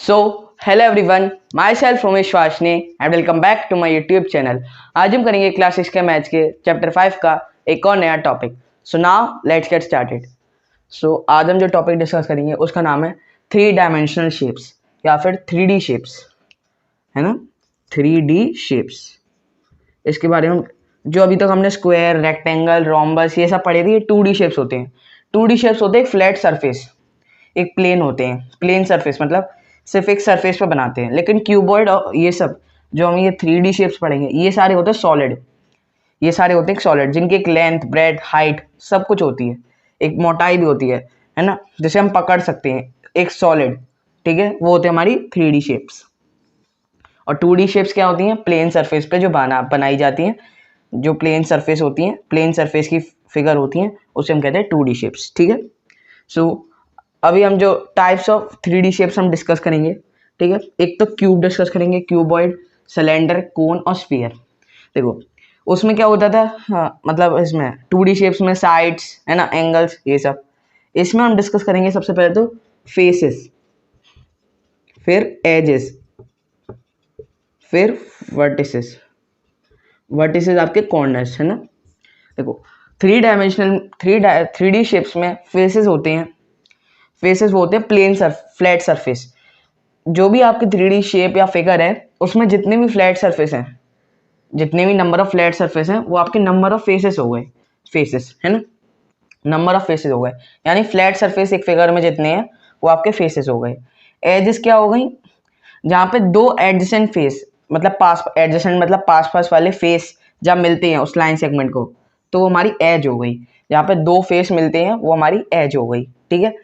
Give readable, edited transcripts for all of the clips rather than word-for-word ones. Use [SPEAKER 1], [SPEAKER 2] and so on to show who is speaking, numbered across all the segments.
[SPEAKER 1] So hello everyone, myself Umesh Washne and welcome back to my YouTube channel. आज हम करेंगे class 6 के maths के चैप्टर 5 का एक और नया topic. So now let's get started. So आज हम जो टॉपिक डिस्कस करेंगे उसका नाम है 3 डायमेंशनल शेप्स या फिर 3D शेप्स, है ना। 3D शेप्स, इसके बारे में जो अभी तक हमने स्क्वायर, रेक्टेंगल, रोम्बस ये सब पढ़े थे, ये 2D शेप्स होते हैं। 2D शेप्स होते हैं एक फ्लैट सरफेस, एक प्लेन होते हैं, प्लेन सरफेस मतलब सिर्फ एक सरफेस पे बनाते हैं। लेकिन क्यूबॉइड और ये सब जो हम ये 3D शेप्स पढ़ेंगे ये सारे होते हैं सॉलिड, ये सारे होते हैं सॉलिड जिनकी एक लेंथ, ब्रेथ, हाइट सब कुछ होती है, एक मोटाई भी होती है ना, जिसे हम पकड़ सकते हैं, एक सॉलिड। ठीक है, वो होते हैं हमारी 3D शेप्स। और 2D शेप्स क्या होती हैं? प्लेन सरफेस पे जो बनाई जाती हैं, जो प्लेन सरफेस होती हैं, प्लेन सरफेस की फिगर होती हैं, उसे हम कहते हैं 2D शेप्स। ठीक है, सो अभी हम जो टाइप्स ऑफ 3D शेप्स हम डिस्कस करेंगे, ठीक है। एक तो क्यूब डिस्कस करेंगे, क्यूबॉइड, सिलेंडर, कोन और स्फीयर। देखो उसमें क्या होता था, हाँ, मतलब इसमें 2D शेप्स में साइड्स है ना, एंगल्स ये सब। इसमें हम डिस्कस करेंगे सबसे पहले तो फेसेस, फिर एजेस, फिर वर्टिसेस। वर्टिसेस आपके कॉर्नर्स है ना। देखो 3D शेप्स में फेसेस होते हैं, फेसेस वो होते हैं प्लेन फ्लैट सरफेस। जो भी आपकी 3D शेप या फिगर है उसमें जितने भी फ्लैट सरफेस हैं, जितने भी नंबर ऑफ फ्लैट सरफेस हैं, वो आपके नंबर ऑफ फेसेस हो गए, फेसेस है ना, नंबर ऑफ फेसेस हो गए। यानी फ्लैट सरफेस एक फिगर में जितने हैं वो आपके फेसेस हो गए। एजेस क्या हो गई? जहाँ पे दो एडजेसेंट फेस, मतलब पास एडजेसेंट मतलब पास पास वाले फेस जब मिलते हैं उस लाइन सेगमेंट को, तो वो हमारी एज हो गई। जहाँ पे दो फेस मिलते हैं वो हमारी एज हो गई। ठीक है,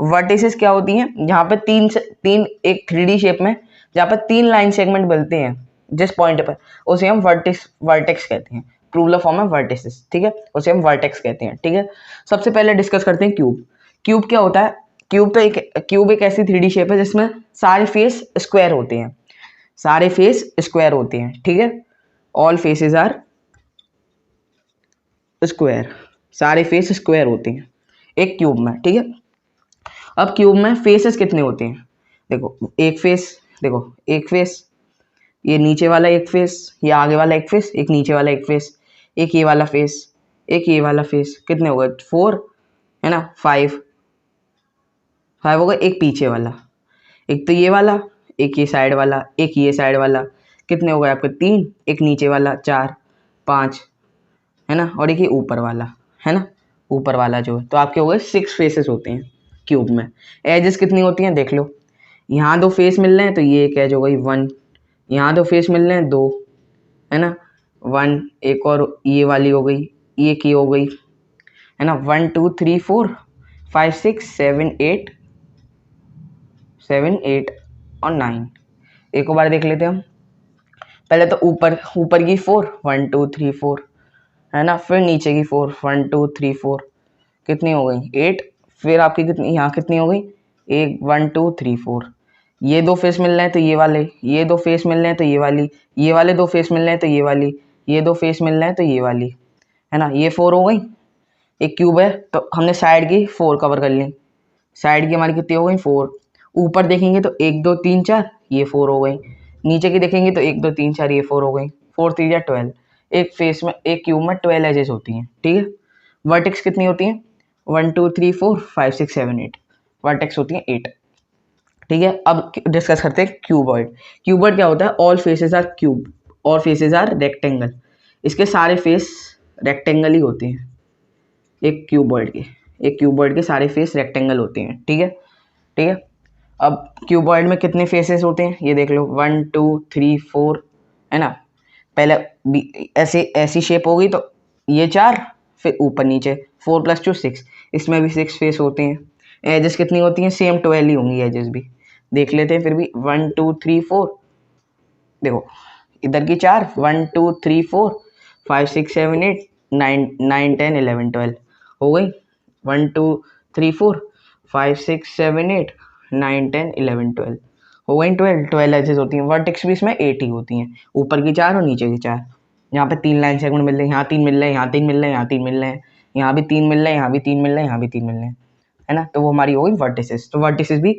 [SPEAKER 1] वर्टिसेस क्या होती हैं? जहाँ पे तीन एक 3D शेप में जहाँ पे 3 लाइन सेगमेंट मिलते हैं जिस पॉइंट पर, उसे हम वर्टेक्स कहते हैं। प्लूरल फॉर्म है वर्टिसेस। ठीक है, उसे हम वर्टेक्स कहते हैं। ठीक है, सबसे पहले डिस्कस करते हैं क्यूब। क्यूब क्या होता है? क्यूब एक ऐसी 3D शेप है जिसमें सारे फेस स्क्वायर होते हैं, सारे फेस स्क्वायर होते हैं। ठीक है, ऑल फेसेस आर स्क्वायर, सारे फेस स्क्वायर होते हैं एक क्यूब में। ठीक है, अब क्यूब में फेसेस कितने होते हैं? देखो एक फेस, देखो एक फेस, ये नीचे वाला एक फेस, ये आगे वाला एक फेस, एक नीचे वाला एक फेस, एक ये वाला फेस, एक ये वाला फेस। कितने हो गए? 4 है ना, 5 हो गए। एक पीछे वाला, एक तो ये वाला, एक ये साइड वाला, एक ये साइड वाला। कितने हो गए आपके? 3। एक नीचे वाला 4, 5 है ना, और एक ये ऊपर वाला है ना, ऊपर वाला जो है, तो आपके हो गए 6 फेसेस होते हैं क्यूब में। एजेस कितनी होती हैं देख लो, यहाँ 2 फेस मिल रहे हैं तो ये एक एज हो गई 1, यहाँ 2 फेस मिल रहे हैं 2 है ना, 1, एक और ये वाली हो गई, ये की हो गई है ना, 1 2 3 4 5 6 7 8 और 9। एक और बार देख लेते हैं हम। पहले तो ऊपर की 4, 1 2 3 4 है ना, फिर नीचे की 4, 1 2 3 4, कितनी हो गई? 8। फिर आपकी कितनी यहाँ कितनी हो गई? 1 2 3 4। ये 2 फेस मिल रहे हैं तो ये वाले, ये 2 फेस मिल रहे हैं तो ये वाली, ये वाले 2 फेस मिल रहे हैं तो ये वाली, ये 2 फेस मिल रहे हैं तो ये वाली है ना। ये 4 हो गई। एक क्यूब है तो हमने साइड की 4 कवर कर ली, साइड की हमारी कितनी हो गई? 4। ऊपर देखेंगे तो 1 2 3 4, ये 4 हो गई। नीचे की देखेंगे तो 1 2 3 4, ये 4 हो गई। 4 3 12। एक फेस में, एक क्यूब में 12 एजेस होती हैं। ठीक है, वर्टेक्स कितनी होती हैं? 1 2 3 4 5 6 7 8, वर्टेक्स होती हैं 8। ठीक है, अब डिस्कस करते हैं क्यूबॉइड। क्यूबॉइड क्या होता है? All faces are cube, all faces are rectangle. इसके सारे फेस रेक्टेंगल ही होते हैं एक क्यूबॉइड के, एक क्यूबॉइड के सारे फेस रेक्टेंगल होते हैं। ठीक है, ठीक है। अब क्यूबॉइड में कितने फेसेस होते हैं ये देख लो, 1 2 3 4 है ना। पहले ऐसे ऐसी शेप होगी तो ये 4, फिर ऊपर नीचे 4 + 2 6, इसमें भी 6 फेस होते हैं। एजेस कितनी होती हैं? सेम 12 ही होंगी एजेस भी। देख लेते हैं फिर भी, 1 2 3 4, देखो इधर की 4, 1 2 3 4 5 6 7 8 9 9 10 11 12 हो गई। 1 2 3 4 5 6 7 8 9 10 11 12 हो गई। 12 एजेस होती हैं। वर्टेक्स भी इसमें 8 ही होती हैं, ऊपर की 4 और नीचे की 4। यहाँ पे 3 लाइन सेगमेंट मिल रहे हैं, यहाँ 3 मिल रहे हैं, यहाँ 3 मिल रहे हैं, यहाँ 3 मिल रहे हैं, यहाँ भी 3 मिल रहे हैं, यहाँ भी 3 मिल रहे हैं, यहाँ भी 3 मिल रहे हैं है ना, तो वो हमारी हो गई वर्टिसेस। तो वर्टिसेस भी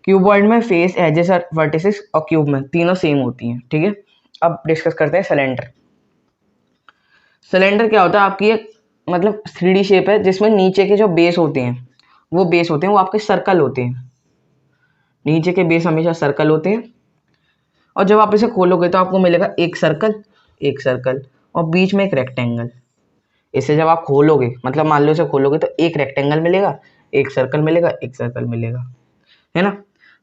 [SPEAKER 1] क्यूबॉइड में फेस, एजेस और वर्टिसेस और क्यूब में तीनों सेम होती हैं, ठीक है। अब डिस्कस करते हैं सिलेंडर। सिलेंडर क्या होता है, आपकी एक मतलब 3D शेप है जिसमें नीचे के जो बेस होते हैं वो आपके सर्कल होते हैं। नीचे के बेस हमेशा सर्कल होते हैं, और जब आप इसे खोलोगे तो आपको मिलेगा एक सर्कल और बीच में एक रेक्टेंगल। इसे जब आप खोलोगे, मतलब मान लो इसे खोलोगे तो एक रेक्टेंगल मिलेगा, एक सर्कल मिलेगा, एक सर्कल मिलेगा, है ना।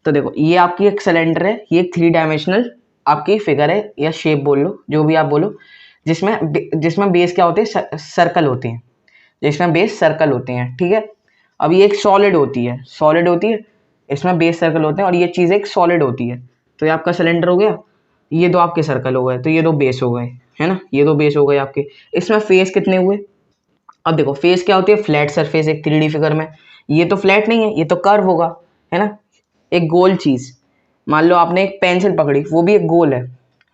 [SPEAKER 1] तो देखो ये आपकी एक सिलेंडर है, ये एक 3 डायमेंशनल आपकी फिगर है या शेप बोल लो, जो भी आप बोलो, जिसमें बेस क्या होते हैं, सर्कल होते हैं, जिसमें बेस सर्कल होते हैं, ठीक है। अब ये एक सॉलिड होती है, इसमें बेस सर्कल होते हैं और ये चीज़ एक सॉलिड होती है। तो ये आपका सिलेंडर हो गया, ये दो आपके सर्कल हो गए, तो ये दो बेस हो गए, है ना, ये दो बेस हो गए आपके। इसमें फेस कितने हुए, अब देखो फेस क्या होती है, फ्लैट सरफेस एक 3D फिगर में। ये तो फ्लैट नहीं है, ये तो कर्व होगा, है ना। एक गोल चीज, मान लो आपने एक पेंसिल पकड़ी, वो भी एक गोल है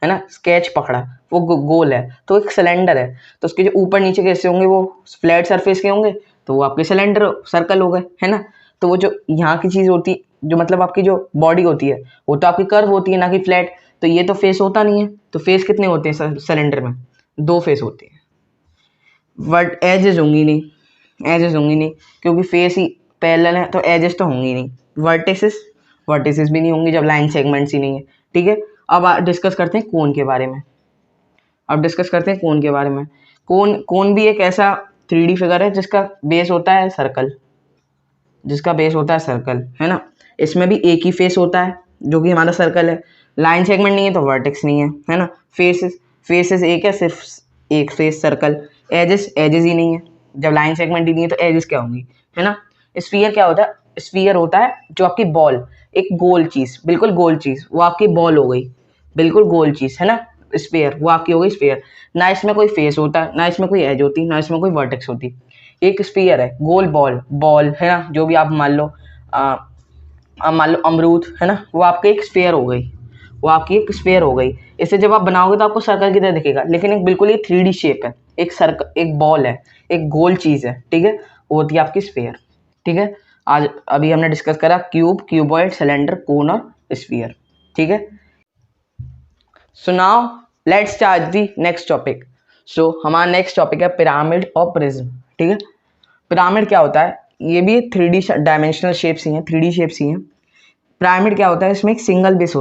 [SPEAKER 1] ना। स्केच पकड़ा, वो गोल है, तो एक सिलेंडर है। तो उसके जो ऊपर नीचे के हिस्से होंगे वो फ्लैट सरफेस के होंगे, तो वो आपके सिलेंडर सर्कल हो गए, है ना। तो वो जो यहाँ की चीज होती, जो मतलब आपकी जो बॉडी होती है, वो तो आपकी कर्व होती है ना कि फ्लैट। तो ये तो फेस होता नहीं है, तो फेस कितने होते हैं सिलेंडर में, 2 फेस होते हैं। बट एजेस होंगी नहीं, क्योंकि फेस ही पैरेलल है, तो एजेस तो होंगी नहीं। वर्टिसेस भी नहीं होंगी जब लाइन सेगमेंट्स ही नहीं है, ठीक है। अब डिस्कस करते हैं कोन के बारे में। कोन भी एक ऐसा 3D फिगर है जिसका बेस होता है सर्कल, है ना। इसमें भी एक ही फेस होता है जो कि हमारा सर्कल है। लाइन सेगमेंट नहीं है तो वर्टेक्स नहीं है ना। फेसेस एक है, सिर्फ एक फेस सर्कल। एजेस ही नहीं है, जब लाइन सेगमेंट ही नहीं है तो एजेस क्या होंगी, है ना। स्फीयर क्या होता है, स्फीयर होता है जो आपकी बॉल, एक गोल चीज, बिल्कुल गोल चीज, वो आपकी बॉल हो गई, बिल्कुल गोल चीज, है ना। स्फीयर वो आपकी हो गई स्फीयर। ना इसमें कोई फेस होता, ना इसमें कोई एज होती, ना इसमें कोई वर्टेक्स होती। एक स्फीयर है, गोल बॉल है ना, जो भी आप मान लो, मान लो अमरूद, है ना, वो आपकी एक स्फीयर हो गई। इसे जब आप बनाओगे तो आपको सर्कल की तरह दिखेगा, लेकिन एक बिल्कुल ये 3D शेप है, एक सर्कल, एक बॉल है, एक गोल चीज है, ठीक है। वो होती है आपकी स्फीयर, ठीक है। आज अभी हमने डिस्कस करा क्यूबॉइड, सिलेंडर, कोन और स्फीयर, ठीक है। So now let's start the next topic. So हमारा नेक्स्ट टॉपिक है पिरामिड और प्रिज्म, ठीक है। पिरामिड क्या होता है, ये भी 3D डायमेंशनल शेप्स ही हैं, 3D शेप्स ही हैं। पिरामिड क्या होता है, इसमें एक सिंगल बेस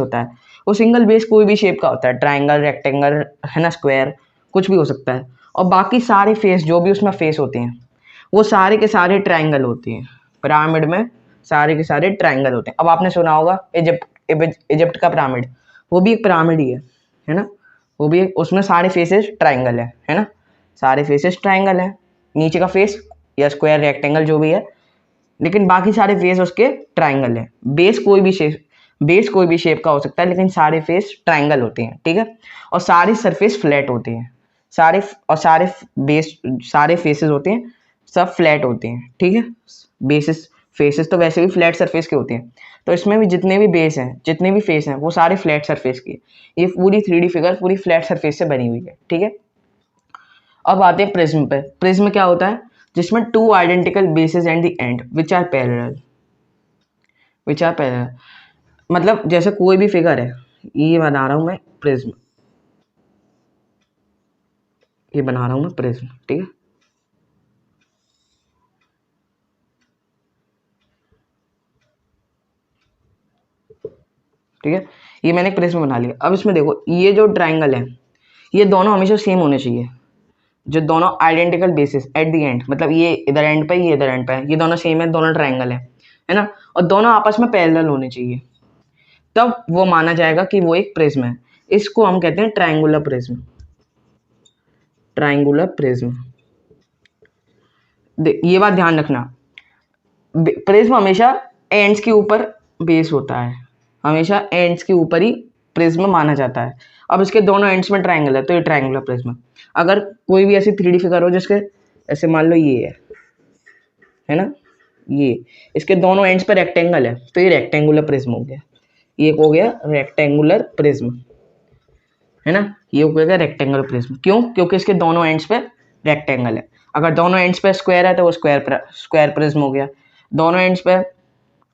[SPEAKER 1] होता है। वो सिंगल बेस कोई भी शेप का होता है, ट्राइंगल, रेक्टेंगल, है ना, स्क्वायर, कुछ भी हो सकता है। और बाकी सारे फेस, जो भी उसमें फेस होते हैं, वो सारे के सारे ट्राइंगल होते हैं। पिरामिड में सारे के सारे ट्राइंगल होते हैं। अब आपने सुना होगा इजिप्ट का पिरामिड, वो भी एक पिरामिड ही है ना। वो भी उसमें सारे फेसेस ट्राइंगल है ना, सारे फेसेस ट्राइंगल है। नीचे का फेस या स्क्वायर, रेक्टेंगल, जो भी है, लेकिन बाकी सारे फेस उसके ट्राइंगल है। बेस कोई भी शेप का हो सकता है, लेकिन सारे फेस ट्राइंगल होते हैं, ठीक है। और सारे सरफेस फ्लैट होते हैं, सारे फेसेस होते हैं, सब फ्लैट होते हैं, ठीक है। फेसेस तो वैसे भी फ्लैट सरफेस के होते हैं, तो इसमें भी जितने भी फेस हैं वो सारे फ्लैट सरफेस के। ये पूरी 3D फिगर पूरी फ्लैट सरफेस से बनी हुई है, ठीक है। अब आते हैं प्रिज्म पे। प्रिज्म क्या होता है, जिसमें 2 identical bases and the end which are parallel. मतलब जैसे कोई भी फिगर है, ये बना रहा हूं मैं प्रिज्म, ठीक है। ठीक है, ये मैंने एक प्रिज्म बना लिया। अब इसमें देखो, ये जो ट्राइंगल है, ये दोनों हमेशा सेम होने चाहिए। जो दोनों identical basis at the end, मतलब ये इधर एंड पे, ये इधर एंड पे है, ये दोनों सेम है, दोनों ट्राइंगल है ना। और दोनों आपस में पैरेलल होने चाहिए, तब वो माना जाएगा कि वो एक प्रिज्म है। इसको हम कहते हैं ट्राइंगुलर प्रिज्म। ये बात ध्यान रखना, प्रिज्म हमेशा एंड्स के ऊपर बेस होता है, हमेशा एंड्स के ऊपर ही प्रिज्म माना जाता है। अब इसके दोनों एंड्स में ट्राइंगल है, तो ये ट्राइंगुलर प्रिज्म। अगर कोई भी ऐसी 3D फिगर हो जिसके, ऐसे मान लो ये है ना, ये इसके दोनों एंड्स पे रेक्टेंगल है, तो ये रेक्टेंगुलर प्रिज्म हो गया। ये हो गया रेक्टेंगुलर प्रिज्म, है ना। ये हो गया रेक्टेंगुलर प्रिज्म। क्यों, क्योंकि इसके दोनों एंड्स पे रेक्टेंगल है। अगर दोनों एंड्स पे स्क्वायर है तो वो स्क्वायर प्रिज्म हो गया। दोनों एंड्स पे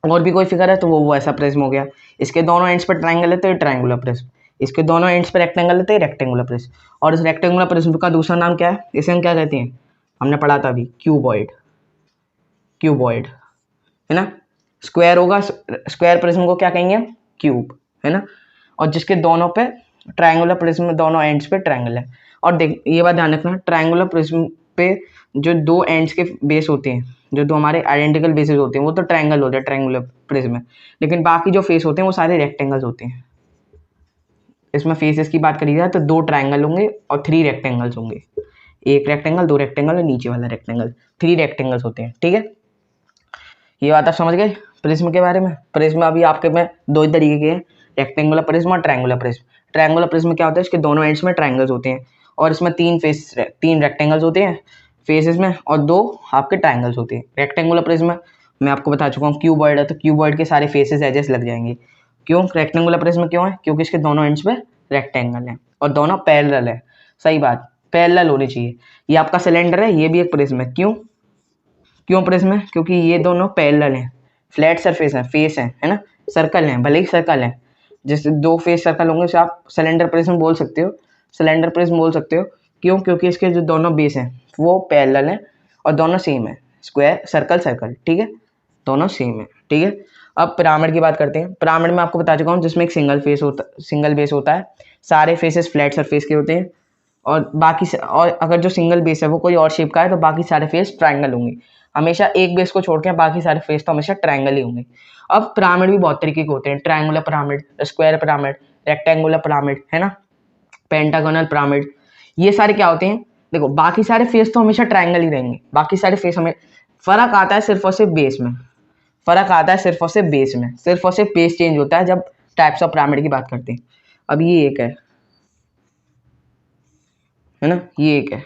[SPEAKER 1] और भी कोई फिगर है तो वो ऐसा प्रिज्म हो गया। इसके दोनों एंड्स पर ट्राइंगल है तो ये ट्राइंगुलर प्रिज्म, इसके दोनों एंड्स पर रेक्टेंगल है तो ये रेक्टेंगुलर प्रिज्म। और इस रेक्टेंगुलर प्रिज्म का दूसरा नाम क्या है, इसे हम क्या कहते हैं, हमने पढ़ा था अभी, क्यूबॉइड। क्यूबॉइड है ना। स्क्वायर होगा, स्क्वायर प्रिज्म को क्या कहेंगे, क्यूब, है ना। और जिसके दोनों पे ट्रायंगुलर प्रिज्म में दोनों एंड्स पे ट्रायंगल है। और देख ये बात ध्यान रखना, ट्रायंगुलर प्रिज्म पे जो दो एंड्स के बेस होते हैं, जो दो हमारे आइडेंटिकल बेसेस होते हैं, वो तो ट्रायंगल होते हैं ट्रायंगुलर प्रिज्म में, लेकिन बाकी जो फेस होते हैं वो सारे रेक्टेंगल्स होते हैं। इसमें फेसेस की बात करी जाए तो 2 ट्रायंगल होंगे और 3 रेक्टेंगल्स होंगे, एक रेक्टेंगल, 2 रेक्टेंगल और नीचे वाला रेक्टेंगल, 3 रेक्टेंगल्स होते हैं, ठीक है। ये बात आप समझ गए प्रिज्म के बारे में। प्रिज्म अभी आपके में 2 ही तरीके के हैं, रेक्टेंगुलर प्रिज्म और ट्रायंगुलर प्रिज्म। ट्रायंगुलर प्रिज्म क्या होता है, इसके दोनों एंड्स में ट्रायंगल्स होते हैं और इसमें 3 रेक्टेंगल्स होते हैं फेसेस में और 2 आपके ट्रायंगल्स होते हैं। रेक्टेंगुलर प्रिज्म मैं आपको बता चुका हूँ क्यूबॉइड है, तो क्यूबॉइड के सारे फेसेस एजेस लग जाएंगे। क्यों रेक्टेंगुलर प्रिज्म क्यों है, क्योंकि इसके दोनों एंड्स पे रेक्टेंगल है और दोनों पैरेलल है। सही बात, पैरेलल होनी चाहिए। ये आपका सिलेंडर है, ये भी एक प्रिज्म है। क्यों क्यों प्रिज्म है, क्योंकि ये दोनों पैरेलल हैं, फ्लैट सरफेस है, फेस है ना, सर्कल है, भले ही सर्कल है, जैसे 2 फेस सर्कल होंगे उसे आप सिलेंडर प्रिज्म बोल सकते हो, सिलेंडर प्रिज्म बोल सकते हो। क्यों, क्योंकि इसके जो दोनों बेस हैं वो पैरेलल हैं और दोनों सेम है, स्क्वायर सर्कल सर्कल, ठीक है, दोनों सेम है, ठीक है। अब पिरामिड की बात करते हैं। पिरामिड में आपको बता चुका हूँ जिसमें एक सिंगल बेस होता है, सारे फेसेस फ्लैट सरफेस के होते हैं और और अगर जो सिंगल बेस है वो कोई और शेप का है तो बाकी सारे फेस ट्रायंगल होंगे। हमेशा एक बेस को छोड़ के बाकी सारे फेस तो हमेशा ट्रायंगल ही होंगे। अब पिरामिड भी बहुत तरीके के होते हैं, triangular pyramid, square pyramid, rectangular pyramid, है ना, पेंटागोनल पिरामिड। ये सारे क्या होते हैं, देखो बाकी सारे फेस तो हमेशा ट्रायंगल ही रहेंगे, बाकी सारे फेस हमें, फर्क आता है सिर्फ और सिर्फ बेस में, फर्क आता है सिर्फ और सिर्फ बेस में, सिर्फ और सिर्फ बेस चेंज होता है जब टाइप्स ऑफ पिरामिड की बात करते हैं। अब ये एक है ना, ये एक है,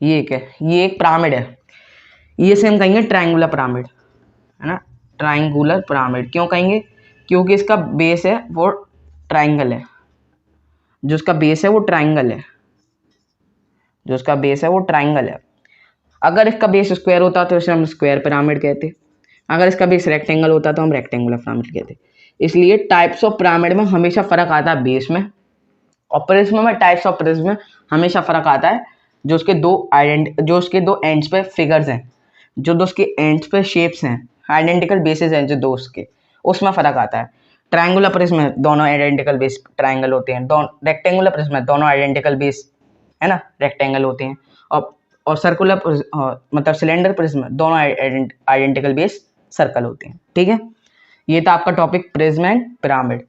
[SPEAKER 1] ये एक है, ये एक पिरामिड है, ये से हम कहेंगे ट्रायंगुलर पिरामिड, है ना, ट्रायंगुलर पिरामिड। क्यों कहेंगे, क्योंकि इसका बेस है वो ट्रायंगल है, जो इसका बेस है वो ट्रायंगल है, जो इसका बेस है वो ट्रायंगल है। अगर इसका बेस स्क्वायर होता तो इसे हम स्क्वायर पिरामिड कहते, अगर इसका बेस रेक्टेंगल होता तो हम रेक्टेंगुलर पिरामिड कहते। इसलिए टाइप्स ऑफ पिरामिड में हमेशा फर्क आता है बेस में, और प्रिज्म में टाइप्स ऑफ प्रिज्म में हमेशा फर्क आता है जो उसके दो एंड्स पे फिगर्स हैं, जो दो उसके एंड्स पे शेप्स हैं, आइडेंटिकल बेसेस हैं जो दो उसके, उसमें फर्क आता है। ट्रायंगुलर प्रिज्म में दोनों आइडेंटिकल बेस ट्रायंगल होते हैं, रेक्टेंगुलर प्रिज्म में दोनों आइडेंटिकल बेस, है ना, रेक्टेंगल होते हैं। और सर्कुलर मतलब सिलेंडर प्रिज्म में दोनों आइडेंटिकल बेस सर्कल होते हैं, ठीक है। ये था आपका टॉपिक प्रिज्म एंड पिरामिड।